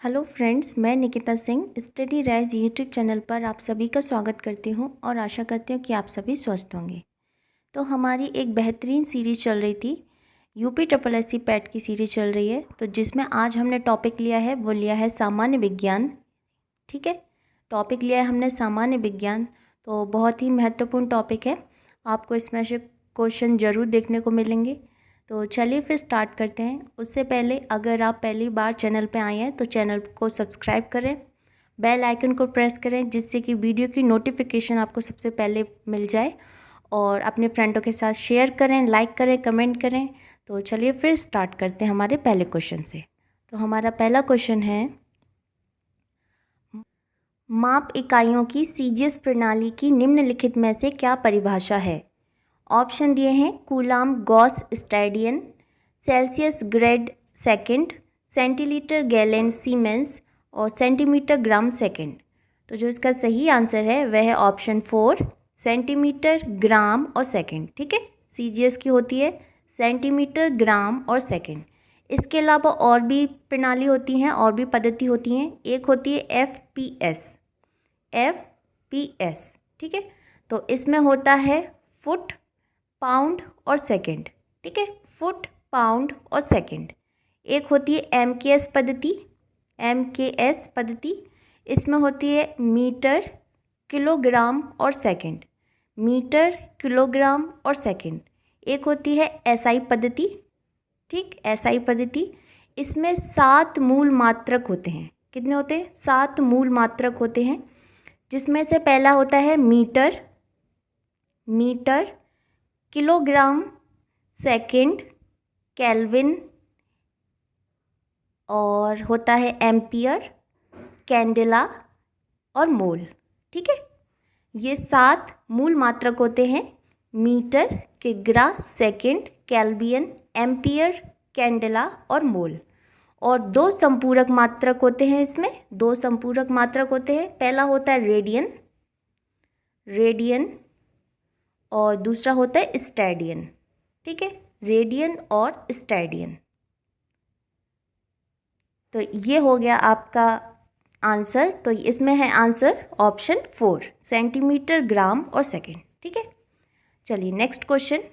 Hello friends, मैं Nikita Singh study rise YouTube channel पर आप सभी का स्वागत करती हूं और आशा करती हूं कि आप सभी स्वस्थ होंगे। तो हमारी एक बेहतरीन सीरीज़ चल रही थी, यूपी ट्रिपल एससी पैट की सीरीज़ चल रही है। तो जिसमें आज हमने टॉपिक लिया है वो लिया है सामान्य विज्ञान। ठीक है, टॉपिक लिया है हमने सामान्य विज्ञान। तो बहुत ही महत्वपूर्ण टॉपिक है, आपको इसमें से क्वेश्चन ज़रूर देखने को मिलेंगे। तो चलिए फिर स्टार्ट करते हैं। उससे पहले अगर आप पहली बार चैनल पर आए हैं तो चैनल को सब्सक्राइब करें, बेल आइकन को प्रेस करें जिससे कि वीडियो की नोटिफिकेशन आपको सबसे पहले मिल जाए, और अपने फ्रेंडों के साथ शेयर करें, लाइक करें, कमेंट करें। तो चलिए फिर स्टार्ट करते हैं हमारे पहले क्वेश्चन से। तो हमारा पहला क्वेश्चन है, माप इकाइयों की सीजीएस प्रणाली की निम्नलिखित में से क्या परिभाषा है। ऑप्शन दिए हैं coulomb gauss steradian, celsius grade second, centilitre gallon siemens और सेंटीमीटर ग्राम सेकंड। तो जो इसका सही आंसर है वह है ऑप्शन 4, सेंटीमीटर ग्राम और सेकंड। ठीक है, सीजीएस की होती है सेंटीमीटर ग्राम और सेकंड। इसके अलावा और भी प्रणाली होती हैं, और भी पद्धति होती हैं। एक होती है एफपीएस। ठीक है, तो इसमें होता है फुट, पाउंड और सेकंड। ठीक है, फुट, पाउंड और सेकंड। एक होती है एमकेएस पद्धति। इसमें होती है मीटर, किलोग्राम और सेकंड। मीटर, किलोग्राम और सेकंड। एक होती है एसआई पद्धति। ठीक, एसआई पद्धति, इसमें 7 मूल मात्रक होते हैं। कितने होते हैं? 7 मूल मात्रक होते हैं, जिसमें से पहला होता है मीटर, किलोग्राम, सेकंड, केल्विन, और होता है एम्पियर, कैंडेला और मोल। ठीक है, ये 7 मूल मात्रक होते हैं, मीटर, किग्रा, सेकंड, केल्विन, एम्पियर, कैंडेला और मोल। और 2 संपूरक मात्रक होते हैं इसमें, 2 संपूरक मात्रक होते हैं। पहला होता है रेडियन और दूसरा होता है स्टैडियन। ठीक है, रेडियन और स्टैडियन। तो ये हो गया आपका आंसर। तो इसमें है आंसर ऑप्शन 4, सेंटीमीटर ग्राम और सेकंड। ठीक है, चलिए नेक्स्ट क्वेश्चन।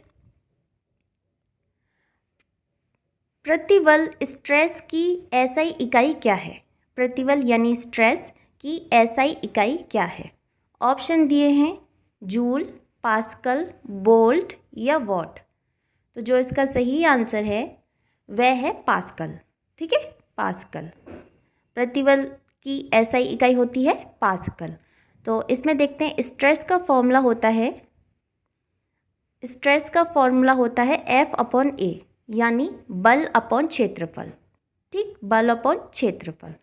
प्रतिबल स्ट्रेस की एसआई इकाई क्या है। प्रतिबल यानी स्ट्रेस की एसआई इकाई क्या है। ऑप्शन दिए हैं जूल, पास्कल, वोल्ट या वॉट। तो जो इसका सही आंसर है वह है पास्कल। ठीक है, पास्कल। प्रतिबल की एसआई इकाई होती है पास्कल। तो इसमें देखते हैं स्ट्रेस का फॉर्मूला होता है F/A, यानी बल अपॉन क्षेत्रफल। ठीक, बल अपॉन क्षेत्रफल।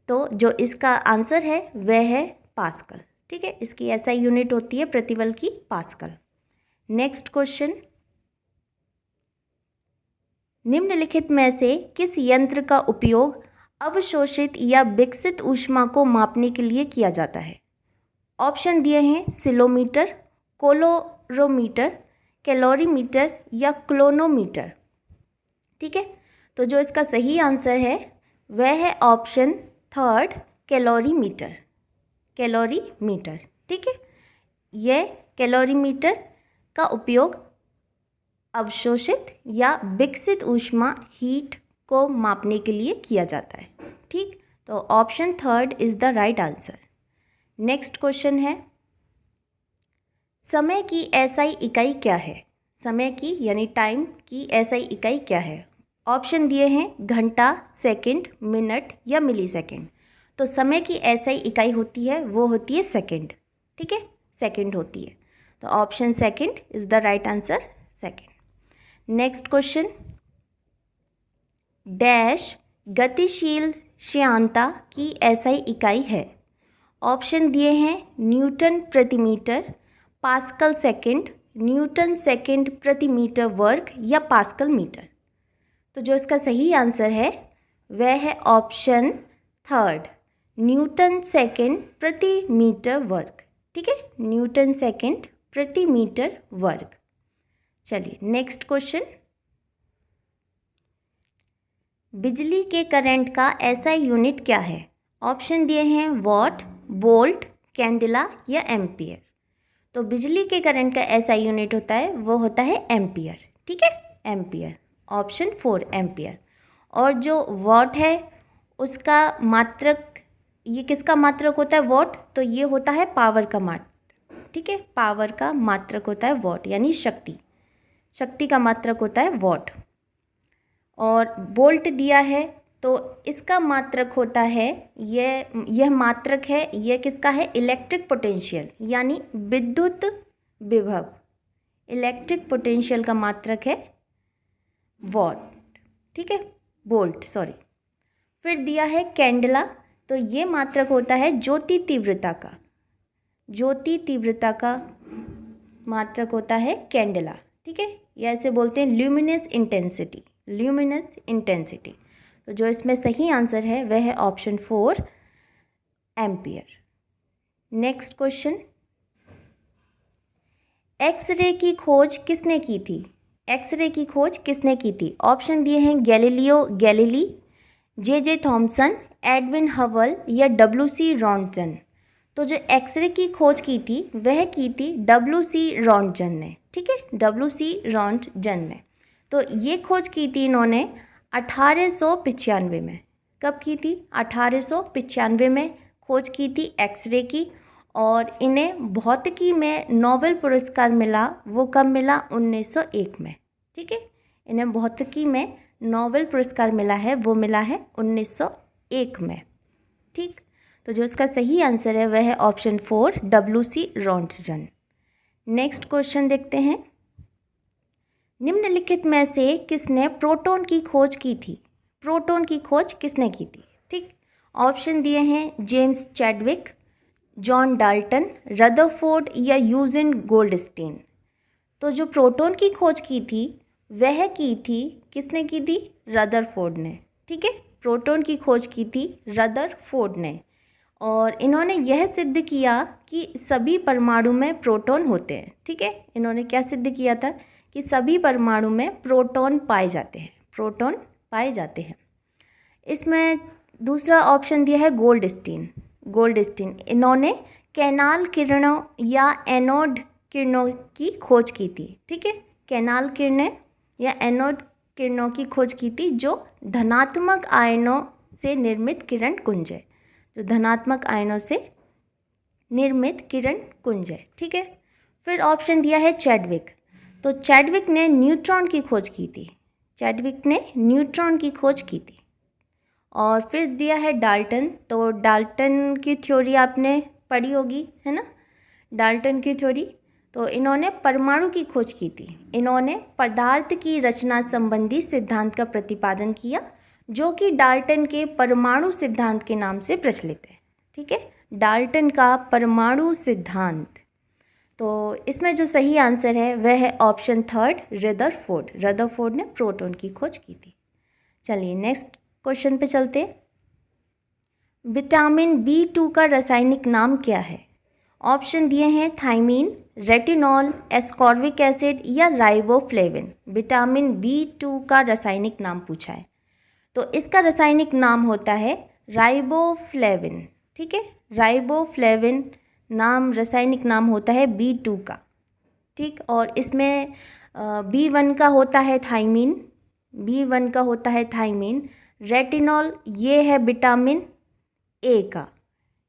तो जो इसका आंसर है वह है पास्कल। ठीक है, इसकी एसआई यूनिट होती है प्रतिबल की पास्कल। नेक्स्ट क्वेश्चन, निम्नलिखित में से किस यंत्र का उपयोग अवशोषित या विकसित ऊष्मा को मापने के लिए किया जाता है। ऑप्शन दिए हैं सिलोमीटर, कोलोरोमीटर, कैलोरीमीटर या क्लोनोमीटर। ठीक है, तो जो इसका सही आंसर है वह है ऑप्शन 3, कैलोरीमीटर। ठीक है, यह कैलोरीमीटर का उपयोग अवशोषित या विकसित ऊष्मा हीट को मापने के लिए किया जाता है। ठीक, तो option 3 is the right answer. Next question है, समय की एसआई इकाई क्या है। समय की यानी टाइम की एसआई इकाई क्या है। ऑप्शन दिए हैं घंटा, सेकंड, मिनट या मिली सेकंड। तो समय की एसआई इकाई होती है वो होती है सेकंड। ठीक है, सेकंड होती है। तो option second is the right answer, second. Next question, dash गतिशील श्यानता की एसआई इकाई है। ऑप्शन दिए हैं न्यूटन प्रति metre, pascal second, newton second प्रति मीटर वर्ग या पास्कल मीटर। तो जो इसका सही आंसर है वह है ऑप्शन 3, न्यूटन सेकंड प्रति मीटर वर्ग। ठीक है, न्यूटन सेकंड प्रति मीटर वर्ग। चलिए नेक्स्ट क्वेश्चन, बिजली के करंट का ऐसा यूनिट क्या है? ऑप्शन दिए हैं वॉट, वोल्ट, कैंडेला या एम्पियर। तो बिजली के करंट का ऐसा यूनिट होता है, वो होता है एम्पियर। ठीक है, एम्पियर। Option 4 ampere. और जो वॉट है उसका मात्रक, ये किसका मात्रक होता है? वॉट। तो ये होता है पावर का मात्रक। ठीक है, पावर का मात्रक होता है वॉट, यानी शक्ति, शक्ति का मात्रक होता है वॉट। और वोल्ट दिया है तो इसका मात्रक होता है, यह मात्रक है, यह किसका है? इलेक्ट्रिक पोटेंशियल, यानी विद्युत विभव। इलेक्ट्रिक पोटेंशियल का मात्रक है वॉट। ठीक है, वोल्ट, सॉरी। फिर दिया है कैंडला, तो ये मात्रक होता है ज्योति तीव्रता का। ज्योति तीव्रता का मात्रक होता है कैंडला। ठीक है, या ऐसे बोलते हैं ल्यूमिनस इंटेंसिटी। Luminous intensity. तो जो इसमें सही आंसर है वह है option 4 ampere. Next question, X-ray की खोज किसने की थी? एक्सरे की खोज किसने की थी? ऑप्शन दिए हैं Galileo Galilei, J Thomson, Edwin Hubble या WC रॉन्टजन। तो जो एक्सरे की खोज की थी वह की थी WC रॉन्टजन ने। ठीक है, WC रॉन्टजन ने। तो ये खोज की थी इन्होंने 1895 में। कब की थी? 1895 में खोज की थी एक्सरे की। और इन्हें भौतिकी में नोबेल पुरस्कार मिला, वो कब मिला? 1901 में। ठीक है, इन्हें भौतिकी में नोबेल पुरस्कार मिला है, वो मिला है 1901 में। ठीक, तो जो इसका सही आंसर है वह है option 4 WC Röntgen. Next question देखते हैं, निम्नलिखित में से किसने प्रोटॉन की खोज की थी? प्रोटॉन की खोज किसने की थी? ठीक, ऑप्शन दिए हैं James Chadwick, John Dalton, Rutherford या यूजिन गोल्डस्टीन। तो जो प्रोटॉन की खोज की थी वह की थी, किसने की थी? रदरफोर्ड ने। ठीक है, प्रोटॉन की खोज की थी रदरफोर्ड ने। और इन्होंने यह सिद्ध किया कि सभी परमाणु में प्रोटॉन होते हैं। ठीक है, इन्होंने क्या सिद्ध किया था? कि सभी परमाणु में प्रोटॉन पाए जाते हैं, प्रोटॉन पाए जाते हैं। इसमें दूसरा ऑप्शन दिया है गोल्डस्टीन। गोल्डस्टीन, इन्होंने कैनाल किरणों या एनोड किरणों की खोज की थी। ठीक है, कैनाल किरणें या एनोड किरणों की खोज की थी, जो धनात्मक आयनों से निर्मित किरण कुंज है। जो धनात्मक आयनों से निर्मित किरण कुंज है। ठीक है, फिर ऑप्शन दिया है चैडविक। तो चैडविक ने न्यूट्रॉन की खोज की थी। चैडविक ने न्यूट्रॉन की खोज की थी। और फिर दिया है डाल्टन। तो डाल्टन की थ्योरी आपने पढ़ी होगी, है ना? डाल्टन की थ्योरी, तो इन्होंने परमाणु की खोज की थी। इन्होंने पदार्थ की रचना संबंधी सिद्धांत का प्रतिपादन किया, जो कि डाल्टन के परमाणु सिद्धांत के नाम से प्रचलित है। ठीक है, डाल्टन का परमाणु सिद्धांत। तो इसमें जो सही आंसर है वह है ऑप्शन 3 रदरफोर्ड। रदरफोर्ड ने प्रोटॉन की खोज की थी। चलिए नेक्स्ट क्वेश्चन पे चलते हैं, विटामिन B2 का रासायनिक नाम क्या है? ऑप्शन दिए हैं थायमीन, रेटिनॉल, एस्कॉर्बिक एसिड या राइबोफ्लेविन। विटामिन B2 का रासायनिक नाम पूछा है, तो इसका रासायनिक नाम होता है राइबोफ्लेविन। ठीक है, राइबोफ्लेविन नाम, रासायनिक नाम होता है B2 का। ठीक, और इसमें B1 का होता है थायमीन, B1 का होता है थायमीन। रेटिनॉल ये है विटामिन A का।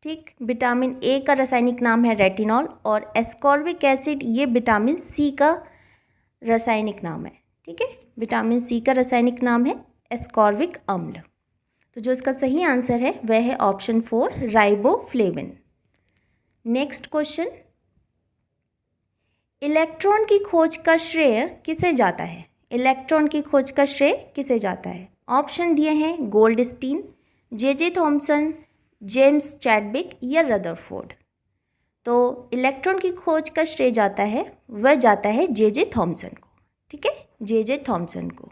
ठीक, विटामिन A का रासायनिक नाम है रेटिनॉल। और एस्कॉर्बिक एसिड ये विटामिन C का रासायनिक नाम है। ठीक है, विटामिन C का रासायनिक नाम है एस्कॉर्बिक अम्ल। तो जो इसका सही आंसर है वह है option 4 riboflavin. Next question, electron की खोज का श्रेय किसे जाता है? इलेक्ट्रॉन की खोज का श्रेय किसे जाता है? ऑप्शन दिए हैं Goldstein, J Thomson, James Chadwick या रदरफोर्ड। तो इलेक्ट्रॉन की खोज का श्रेय जाता है, वह जाता है जे थॉमसन को। ठीक है, जे थॉमसन को।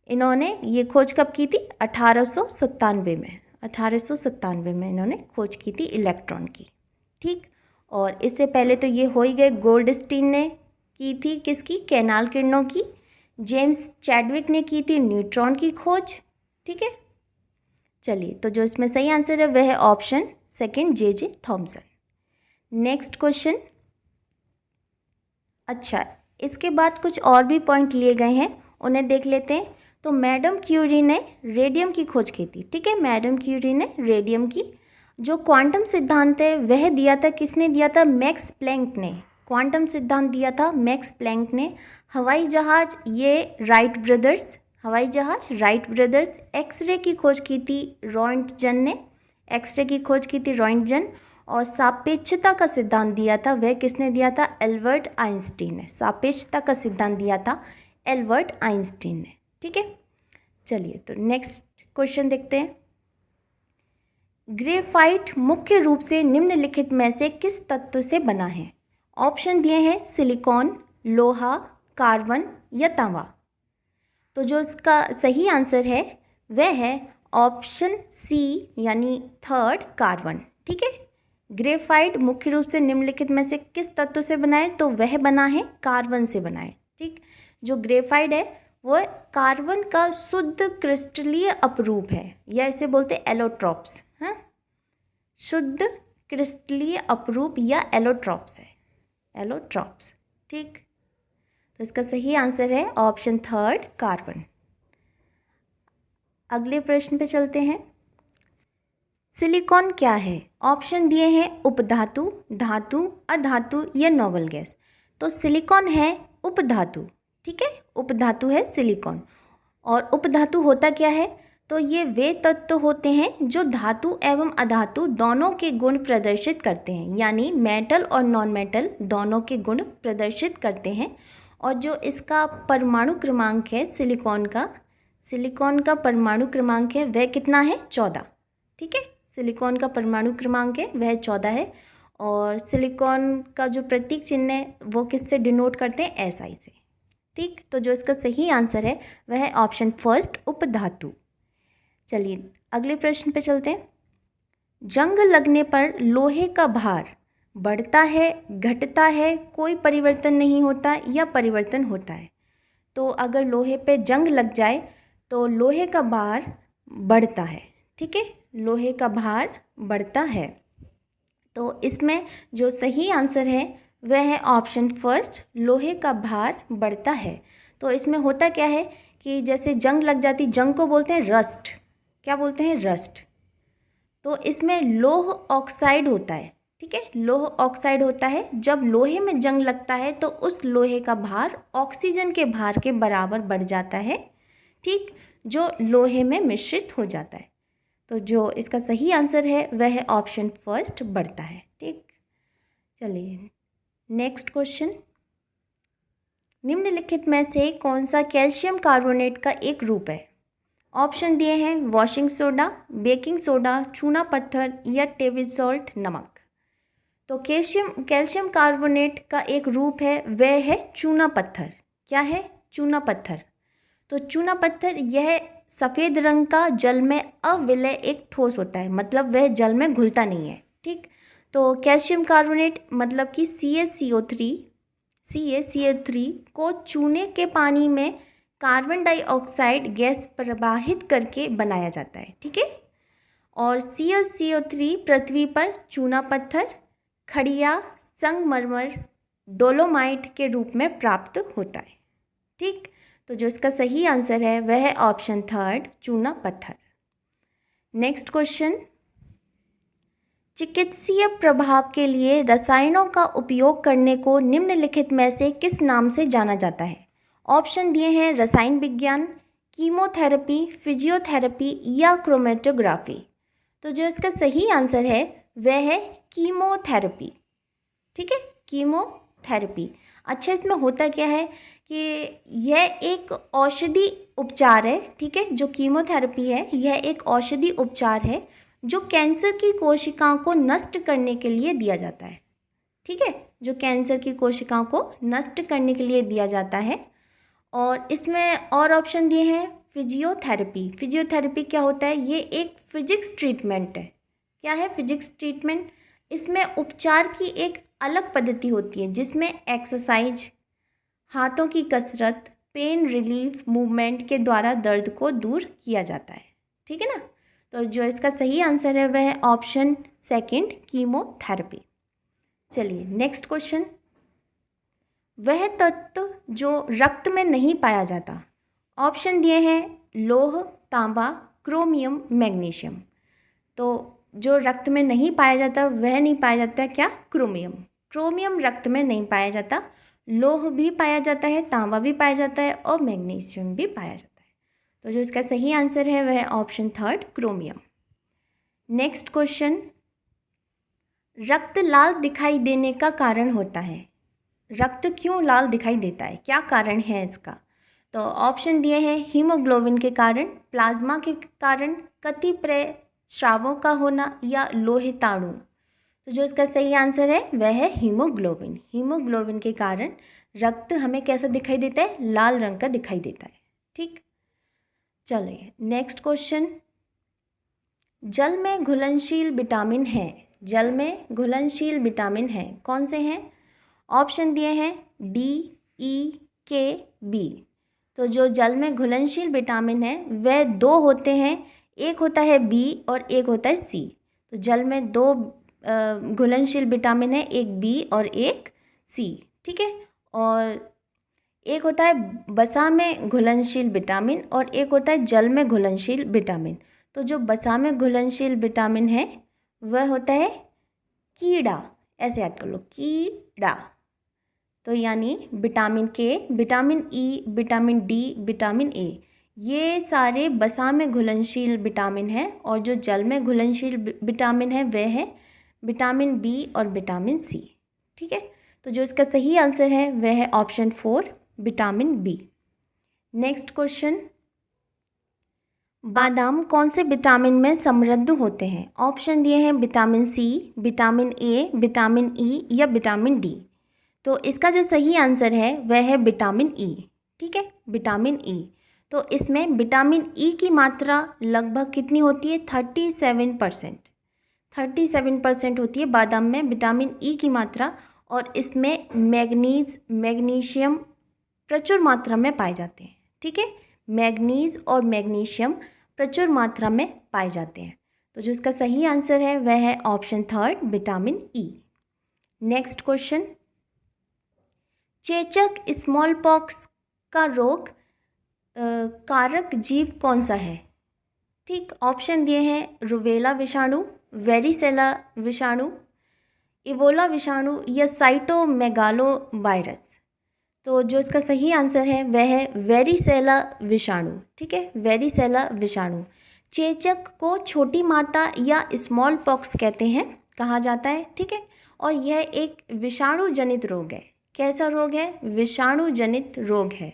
इन्होंने ये खोज कब की थी? 1897 में। 1897 में इन्होंने खोज की थी इलेक्ट्रॉन की। ठीक, और इससे पहले तो ये हो ही गए, गोल्डस्टीन ने की थी किसकी? कैनाल किरणों की। जेम्स चैडविक ने की थी न्यूट्रॉन की खोज। ठीक है। चलिए, तो जो इसमें सही आंसर है वह है option second, J Thomson. Next question. अच्छा, इसके बाद कुछ और भी पॉइंट लिए गए हैं, उन्हें देख लेते हैं। तो मैडम क्यूरी ने रेडियम की खोज की थी, ठीक है। मैडम क्यूरी ने रेडियम की, जो क्वांटम सिद्धांत है वह दिया था, किसने दिया था? मैक्स प्लैंक ने। क्वांटम सिद्धांत दिया था मैक्स प्लैंक ने। हवाई जहाज, ये राइट ब्रदर्स, हवाई जहाज राइट ब्रदर्स। एक्सरे की खोज की थी रॉन्टजन ने, एक्सरे की खोज की थी रॉन्टजन। और सापेक्षता का सिद्धांत दिया था वह किसने दिया था? एल्बर्ट आइंस्टीन ने। सापेक्षता का सिद्धांत दिया था एल्बर्ट आइंस्टीन ने, ठीक है। चलिए, तो नेक्स्ट क्वेश्चन देखते हैं। ग्रेफाइट मुख्य रूप से निम्नलिखित में से किस तत्व से बना है? ऑप्शन दिए हैं सिलिकॉन, लोहा, कार्बन या तांबा। तो जो इसका सही आंसर है वह है ऑप्शन सी, यानी थर्ड, कार्बन, ठीक है। ग्रेफाइट मुख्य रूप से निम्नलिखित में से किस तत्व से बना है? तो वह बना है कार्बन से बना है, ठीक। जो ग्रेफाइट है वो कार्बन का शुद्ध क्रिस्टलीय अपरूप है, या इसे बोलते हैं एलोट्रॉप्स, हाँ, शुद्ध क्रिस्टलीय अपरूप या एलोट्रॉप्स है, एलोट्रॉप्स, ठीक। तो इसका सही आंसर है ऑप्शन थर्ड, कार्बन। अगले प्रश्न पे चलते हैं। सिलिकॉन क्या है? ऑप्शन दिए हैं उपधातु, धातु, अधातु या नोबल गैस। तो सिलिकॉन है उपधातु, ठीक है, उपधातु है सिलिकॉन। और उपधातु होता क्या है? तो ये वे तत्व होते हैं जो धातु एवं अधातु दोनों के गुण प्रदर्शित करते हैं, यानी मेटल और नॉन मेटल दोनों के गुण प्रदर्शित करते हैं। और जो इसका परमाणु क्रमांक है सिलिकॉन का परमाणु क्रमांक है वह कितना है? 14, ठीक है। सिलिकॉन का परमाणु क्रमांक है वह 14 है। और सिलिकॉन का जो प्रतीक चिन्ह है वो किससे डिनोट करते हैं? SI से, ठीक। तो जो इसका सही आंसर है वह है ऑप्शन फर्स्ट, उपधातु। चलिए, अगले प्रश्न पे चलते हैं। जंग लगने पर लोहे का भार बढ़ता है, घटता है, कोई परिवर्तन नहीं होता या परिवर्तन होता है? तो अगर लोहे पे जंग लग जाए तो लोहे का भार बढ़ता है, ठीक है, लोहे का भार बढ़ता है। तो इसमें जो सही आंसर है वह है ऑप्शन फर्स्ट, लोहे का भार बढ़ता है। तो इसमें होता क्या है कि जैसे जंग लग जाती, जंग को बोलते हैं रस्ट, क्या बोलते हैं? रस्ट। तो इसमें लोह ऑक्साइड होता है, ठीक है, लोह ऑक्साइड होता है। जब लोहे में जंग लगता है तो उस लोहे का भार ऑक्सीजन के भार के बराबर बढ़ जाता है, ठीक, जो लोहे में मिश्रित हो जाता है। तो जो इसका सही आंसर है वह है ऑप्शन फर्स्ट, बढ़ता है, ठीक। चलिए, नेक्स्ट क्वेश्चन। निम्नलिखित में से कौन सा कैल्शियम कार्बोनेट का एक रूप है? ऑप्शन दिए हैं वॉशिंग सोडा, बेकिंग सोडा, चूना पत्थर या टेबल सॉल्ट, नमक। तो कैल्शियम कार्बोनेट का एक रूप है वह है चूना पत्थर। क्या है? चूना पत्थर। तो चूना पत्थर यह सफ़ेद रंग का जल में अविलय एक ठोस होता है, मतलब वह जल में घुलता नहीं है, ठीक। तो कैल्शियम कार्बोनेट मतलब कि CaCO3 को चूने के पानी में कार्बन डाइऑक्साइड गैस प्रवाहित करके बनाया जाता है, ठीक है। और CaCO3 पृथ्वी पर चूना पत्थर, खड़िया, संगमरमर, डोलोमाइट के रूप में प्राप्त होता है, ठीक। तो जो इसका सही आंसर है वह है ऑप्शन थर्ड, चूना पत्थर। Next question. चिकित्सीय प्रभाव के लिए रसायनों का उपयोग करने को निम्नलिखित में से किस नाम से जाना जाता है? ऑप्शन दिए हैं रसायन विज्ञान, कीमोथेरेपी, फिजियोथेरेपी या क्रोमेटोग्राफी। तो जो इसका सही आंसर है वह है कीमोथेरेपी, ठीक है, कीमोथेरेपी। अच्छा, इसमें होता क्या है कि यह एक औषधि उपचार है, ठीक है, जो कीमोथेरेपी है यह एक औषधि उपचार है जो कैंसर की कोशिकाओं को नष्ट करने के लिए दिया जाता है, ठीक है, जो कैंसर की कोशिकाओं को नष्ट करने के लिए दिया जाता है। और इसमें और ऑप्शन दिए हैं फिजियोथेरेपी। फिजियोथेरेपी क्या होता है? ये एक फिजिक्स ट्रीटमेंट है। क्या है? Physics treatment. इसमें उपचार की एक अलग पद्धति होती है जिसमें एक्सरसाइज, हाथों की कसरत, पेन रिलीफ मूवमेंट के द्वारा दर्द को दूर किया जाता है, ठीक है ना। तो जो इसका सही आंसर है वह है ऑप्शन सेकंड, कीमोथेरेपी। चलिए नेक्स्ट क्वेश्चन, वह तत्व जो रक्त में नहीं पाया जाता। ऑप्शन दिए हैं लौह, तांबा, क्रोमियम, मैग्नीशियम। तो जो रक्त में नहीं पाया जाता वह नहीं पाया जाता क्या, क्रोमियम। क्रोमियम रक्त में नहीं पाया जाता, लौह भी पाया जाता है, तांबा भी पाया जाता है और मैग्नीशियम भी पाया जाता है। तो जो इसका सही आंसर है वह है option third, chromium. Next question, रक्त लाल दिखाई देने का कारण होता है। रक्त क्यों लाल दिखाई देता है, क्या कारण है इसका। तो ऑप्शन दिए हैं हीमोग्लोबिन के कारण, प्लाज्मा के कारण, कतिपय स्रावों का होना या लोहिताणु। तो जो इसका सही आंसर है वह है हीमोग्लोबिन। हीमोग्लोबिन के कारण रक्त हमें कैसा दिखाई देता है, लाल रंग का दिखाई देता है। ठीक, चलिए नेक्स्ट क्वेश्चन, जल में घुलनशील विटामिन है। जल में घुलनशील विटामिन है, कौन से हैं। ऑप्शन दिए हैं डी, ई, के, बी। तो जो जल में घुलनशील विटामिन है वह दो होते हैं, एक होता है बी और एक होता है सी। तो जल में दो घुलनशील विटामिन है, एक बी और एक सी। ठीक है, और एक होता है बसा में घुलनशील विटामिन और एक होता है जल में घुलनशील विटामिन। तो जो बसा में घुलनशील विटामिन है वह होता है कीड़ा, ऐसे याद कर लो, कीड़ा। तो यानी विटामिन के, vitamin E, vitamin D, vitamin A, ये सारे बसा में घुलनशील विटामिन हैं और जो जल में घुलनशील विटामिन है वह है विटामिन बी और विटामिन सी। ठीक है, तो जो इसका सही आंसर है वह है option four, vitamin B. Next question, बादाम कौन से विटामिन में समृद्ध होते हैं। ऑप्शन दिए हैं vitamin C, vitamin A, vitamin E या विटामिन डी। तो इसका जो सही आंसर है वह है विटामिन ई। ठीक है, विटामिन ई। तो इसमें विटामिन ई की मात्रा लगभग कितनी होती है, 37%। 37% होती है बादाम में विटामिन ई की मात्रा, और इसमें मैग्नीज, मैग्नीशियम प्रचुर मात्रा में पाए जाते हैं। ठीक है, मैग्नीज और मैग्नीशियम प्रचुर मात्रा में पाए जाते हैं। तो जो इसका सही आंसर है वह है option third, vitamin E. Next question, चेचक स्मॉल पॉक्स का रोग कारक जीव कौन सा है। ठीक, ऑप्शन दिए हैं रुबेला विषाणु, वेरिसेला विषाणु, इबोला विषाणु या साइटोमेगालो वायरस। तो जो इसका सही आंसर है वह है वेरिसेला विषाणु। ठीक है, वेरिसेला विषाणु। चेचक को छोटी माता या स्मॉल पॉक्स कहते हैं, कहा जाता है। ठीक है, और यह एक विषाणु जनित रोग है। कैसा रोग है, विषाणु जनित रोग है।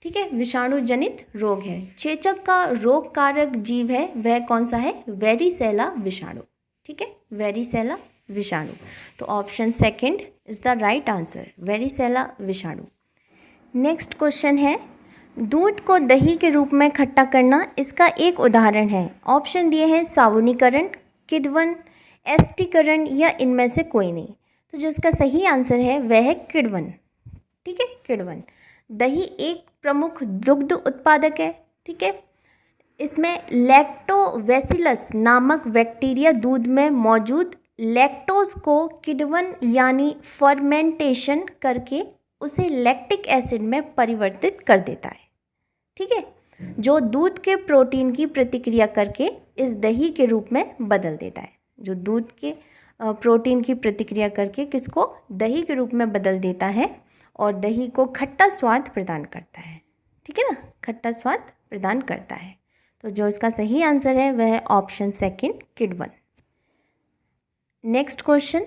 ठीक है, विषाणु जनित रोग है। चेचक का रोग कारक जीव है वह कौन सा है, वेरिसेला विषाणु। ठीक है, वेरिसेला विषाणु। तो option second is the right answer, varicella विषाणु। नेक्स्ट क्वेश्चन है, दूध को दही के रूप में खट्टा करना इसका एक उदाहरण है। ऑप्शन दिए हैं साबुनीकरण, किण्वन, एस्टिकरण या इनमें से कोई नहीं। तो जो इसका सही आंसर है वह है किण्वन। ठीक है, किण्वन। दही एक प्रमुख दुग्ध उत्पादक है। ठीक है, इसमें लैक्टोबैसिलस नामक बैक्टीरिया दूध में मौजूद लैक्टोज को किण्वन यानी फर्मेंटेशन करके उसे लैक्टिक एसिड में परिवर्तित कर देता है। ठीक है, जो दूध के प्रोटीन की प्रतिक्रिया करके इस दही के रूप में बदल देता है। जो दूध के प्रोटीन की प्रतिक्रिया करके किसको, दही के रूप में बदल देता है और दही को खट्टा स्वाद प्रदान करता है। ठीक है ना, खट्टा स्वाद प्रदान करता है। तो जो इसका सही आंसर है वह है ऑप्शन सेकंड, किण्वन। नेक्स्ट क्वेश्चन,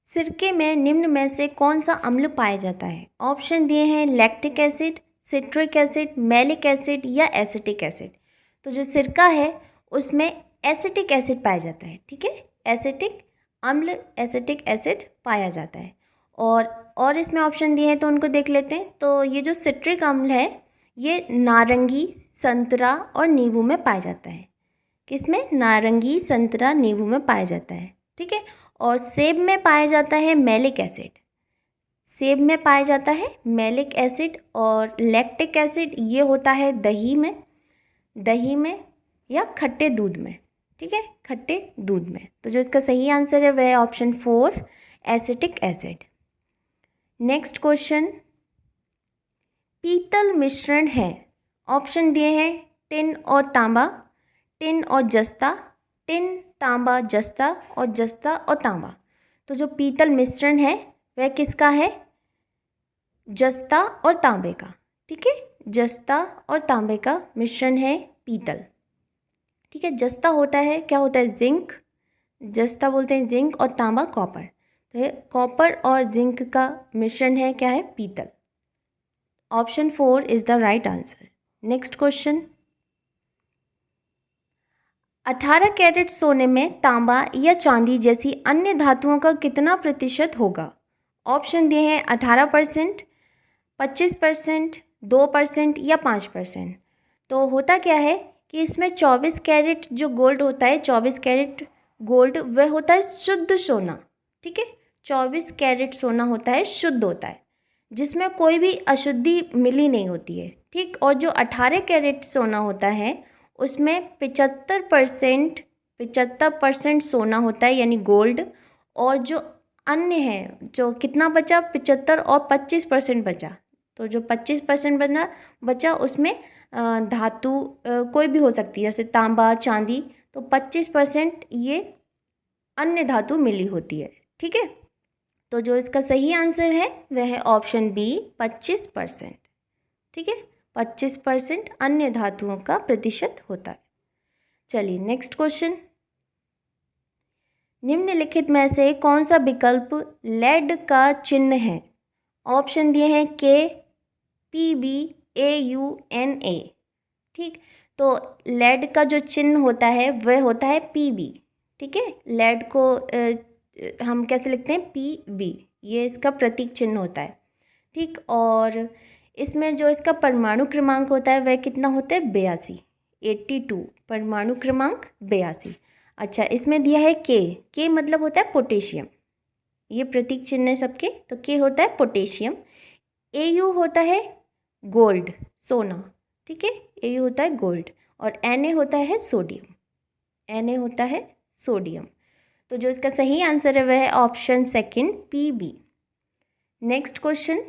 सिरके में निम्न में से कौन सा अम्ल पाया जाता है। ऑप्शन दिए हैं lactic acid, citric acid, malic acid या एसिटिक एसिड। तो जो सिरका है उसमें एसिटिक एसिड पाया जाता है। ठीक है, एसिटिक अम्ल, एसिटिक एसिड पाया जाता है। और इसमें ऑप्शन दिए हैं तो उनको देख लेते हैं। तो ये जो सिट्रिक अम्ल है ये नारंगी, संतरा और नींबू में पाया जाता है। किसमें, नारंगी, संतरा, नींबू में पाया जाता है। ठीक है, और सेब में पाया जाता है मैलिक एसिड। सेब में पाया जाता है मैलिक एसिड। और लैक्टिक एसिड ये होता है दही में, दही में या खट्टे दूध में, ठीक है, खट्टे दूध में। तो जो इसका सही आंसर है वह है option 4 acetic acid. Next question, पीतल मिश्रण है, ऑप्शन दिए हैं टिन और तांबा, टिन और जस्ता, टिन तांबा जस्ता और जस्ता और तांबा। तो जो पीतल मिश्रण है वह किसका है? जस्ता और तांबे का, ठीक है, जस्ता और तांबे का मिश्रण है पीतल, ठीक है। जस्ता होता है, क्या होता है? जिंक, जस्ता बोलते हैं जिंक, और तांबा कॉपर। तो ये कॉपर और जिंक का मिश्रण है, क्या है? पीतल। Option 4 is the right answer. Next question, 18 carat सोने में तांबा या चांदी जैसी अन्य धातुओं का कितना प्रतिशत होगा? ऑप्शन दिए हैं 18%, 25%, 2% या 5%। तो होता क्या है कि इसमें 24 कैरेट जो गोल्ड होता है, 24 कैरेट गोल्ड वह होता है शुद्ध सोना, ठीक है। 24 कैरेट सोना होता है, शुद्ध होता है, जिसमें कोई भी अशुद्धि मिली नहीं होती है, ठीक। और जो 18 कैरेट सोना होता है उसमें 75% सोना होता है, यानी गोल्ड। और जो अन्य है, जो कितना बचा? 75 और 25% बचा। तो जो 25% बचा उसमें धातु कोई भी हो सकती है, जैसे तांबा, चांदी। तो 25% ये अन्य धातु मिली होती है, ठीक है। तो जो इसका सही आंसर है वह है ऑप्शन बी 25%, ठीक है। 25% अन्य धातुओं का प्रतिशत होता है। चलिए नेक्स्ट क्वेश्चन, निम्नलिखित में से कौन सा विकल्प लेड का चिन्ह है? ऑप्शन दिए हैं KPBAUNA, ठीक। तो लेड का जो चिन्ह होता है वह होता है PB, ठीक है। लेड को हम कैसे लिखते हैं? PB, ये इसका प्रतीक चिन्ह होता है, ठीक। और इसमें जो इसका परमाणु क्रमांक होता है वह कितना होता है? 82, 82, परमाणु क्रमांक 82। अच्छा, इसमें दिया है के मतलब होता है पोटेशियम, ये प्रतीक चिन्ह है सबके। तो के होता है पोटेशियम, AU होता है गोल्ड, सोना, ठीक है, AU होता है गोल्ड, और Na होता है सोडियम, Na होता है सोडियम। तो जो इसका सही आंसर है वह है option second PB। Next question,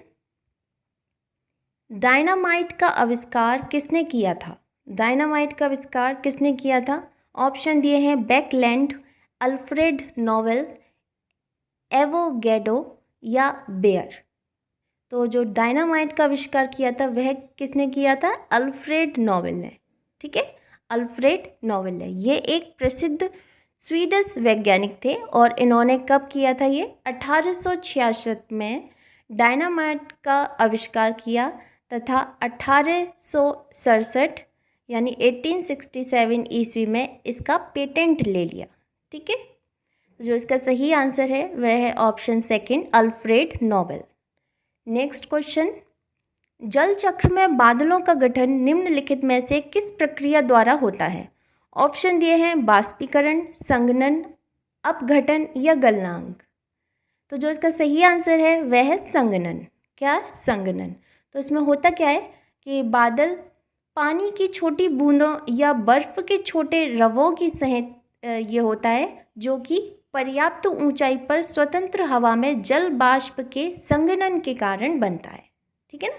dynamite का आविष्कार किसने किया था? डायनामाइट का आविष्कार किसने किया था? ऑप्शन दिए हैं बेकलैंड, अल्फ्रेड नोबेल, एवोगैडो या बेयर। तो जो डायनामाइट का आविष्कार किया था वह किसने किया था? अल्फ्रेड नोबेल ने, ठीक है, अल्फ्रेड नोबेल ने। ये एक प्रसिद्ध स्वीडिश वैज्ञानिक थे और इन्होंने कब किया था? ये 1866 में डायनामाइट का आविष्कार किया तथा 1867 यानी 1867 ईस्वी में इसका पेटेंट ले लिया, ठीक है। जो इसका सही आंसर है वह है option second Alfred Nobel. Next question, जल चक्र में बादलों का गठन निम्नलिखित में से किस प्रक्रिया द्वारा होता है? ऑप्शन दिए हैं बाष्पीकरण, संघनन, अपघटन या गलनांक। तो जो इसका सही आंसर है वह है संघनन। क्या? संघनन। तो इसमें होता क्या है कि बादल पानी की छोटी बूंदों या बर्फ के छोटे रवों की सहित ये होता है, जो कि पर्याप्त ऊंचाई पर स्वतंत्र हवा में जल बाष्प के संघनन के कारण बनता है, ठीक है ना।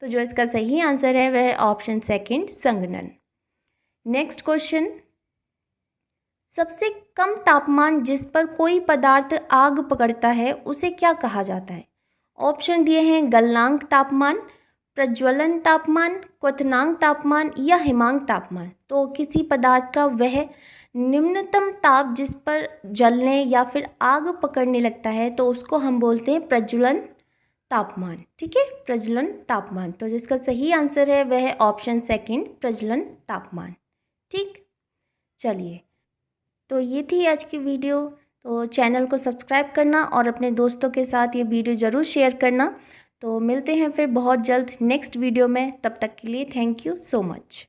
तो जो इसका सही आंसर है वह है ऑप्शन सेकंड संघनन। नेक्स्ट क्वेश्चन, सबसे कम तापमान जिस पर कोई पदार्थ आग पकड़ता है उसे क्या कहा जाता है? ऑप्शन दिए हैं गलनांक तापमान, प्रज्वलन तापमान, क्वथनांक तापमान या हिमांक तापमान। तो किसी पदार्थ का वह निम्नतम ताप जिस पर जलने या फिर आग पकड़ने लगता है तो उसको हम बोलते हैं प्रज्वलन तापमान, ठीक है, प्रज्वलन तापमान। तो जिसका सही आंसर है वह है ऑप्शन सेकंड प्रज्वलन तापमान, ठीक। चलिए, तो ये थी आज की वीडियो। तो चैनल को सब्सक्राइब करना और अपने दोस्तों के साथ ये वीडियो ज़रूर शेयर करना। तो मिलते हैं फिर बहुत जल्द नेक्स्ट वीडियो में, तब तक के लिए थैंक यू सो मच।